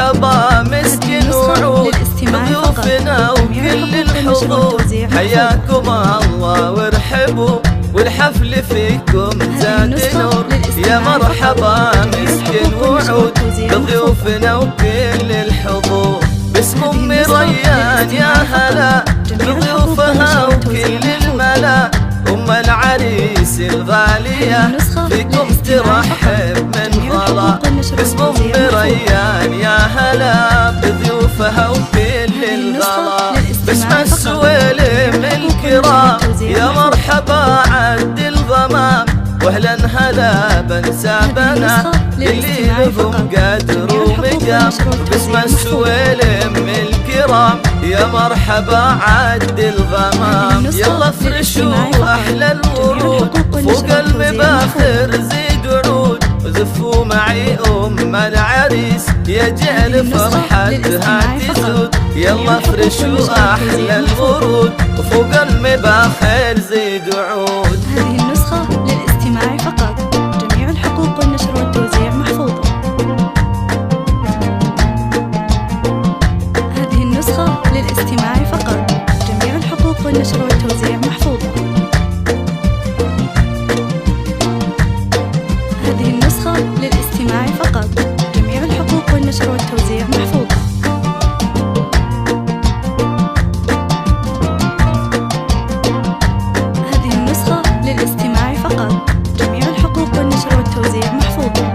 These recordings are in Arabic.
مرحبا مسكن وعود بضيوفنا وكل الحضور، حياكم الله وارحبوا والحفل فيكم زاد نور. يا مرحبا مسكن وعود بضيوفنا وكل الحضور، باسم ام ريان يا هلا بضيوفها وكل الملا، ام العريس الغالية فيكم ترحب من غلا. باسم ام ريان يا هلا بضيوفها وكل الغلا، باسم السويلم الكرام يا مرحبا عد الغمام، واهلا هلا بنسابنا اللي لهم قدر ومقام. باسم السويلم الكرام يا مرحبا عد الغمام، يلا فرشوا احلى الورود فوق المباخر زيد عود، وزفوا معي ام العريس يجعل فرحتها تزود. يلا فرشوا احلى الورود وفوق المباخر زيد عود. هذه النسخة للاستماع فقط، جميع الحقوق والنشر والتوزيع محفوظة. هذه النسخة للاستماع فقط، جميع الحقوق والنشر والتوزيع محفوظة. هذه النسخة للاستماع فقط، جميع الحقوق والنشر والتوزيع محفوظة. هذه النسخة للاستماع فقط، جميع الحقوق والنشر والتوزيع محفوظة.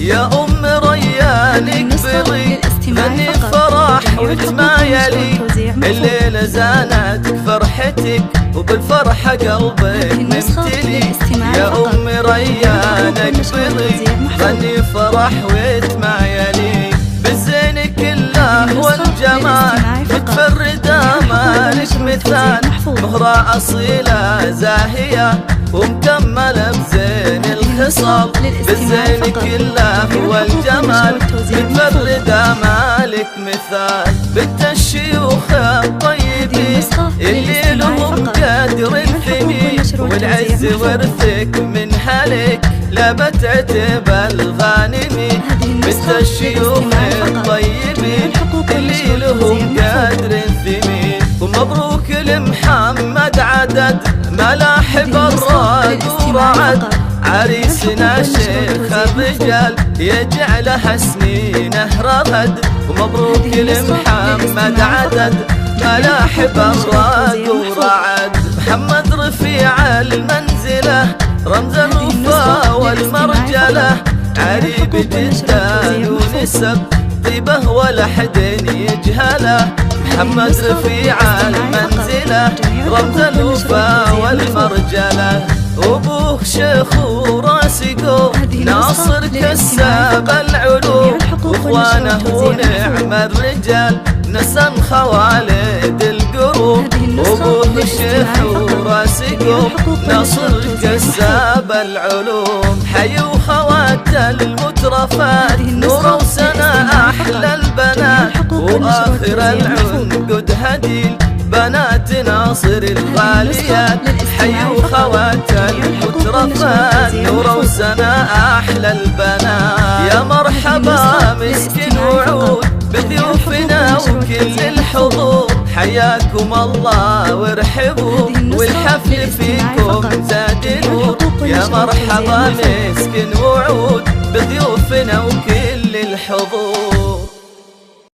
يا ام ريان اقبلي غني فرح وتمايلي، الليلة زانتك فرحتك وبالفرحة قلبك ممتلي. يا ام ريان اقبلي غني فرح وتمايلي، بالزين كله والجمال متفردة مالك مثال، مهرة أصيلة زاهية ومكملة بزين الخصال، بالزين كله والجمال متفردة مالك مثال. بنت الشيوخ الطيبين اللي لهم قدر ثمين، والعز ورثك من هلك لا بتعتب الغانمين. بنت الشيوخ الطيبين اللي لهم قدر ثمين، ومبروك لمحمد عدد ملاحب الراد ورعد، عريسنا شيخ الرجال يجعلها سنينه رغد. ومبروك لمحمد عدد ملاحب الراد ورعد، محمد رفيع المنزلة رمز الوفا والمرجلة، عريب جدان ونسب طيبه ولا حد يجهله. محمد رفيع المنزلة رمز الوفا والمرجلة، وابوه شيخ وراسقه ناصر كساب العلوم، واخوانه نعم الرجال نسن خوالد القروب. وابوه شيخ وراسقه ناصر كساب العلوم، حيوا خوات المترفات نور وسنة احلى البنات، واخر العنقد هديل بنات ناصر الغاليات، حيوا خوات المترفات نور وسنة احلى البنات. يا مرحبا مسكن وعود بضيوفنا وكل الحضور، حياكم الله وارحبوا والحفل فيكم زاد نور. يا مرحبا مسكن وعود بضيوفنا وكل الحضور.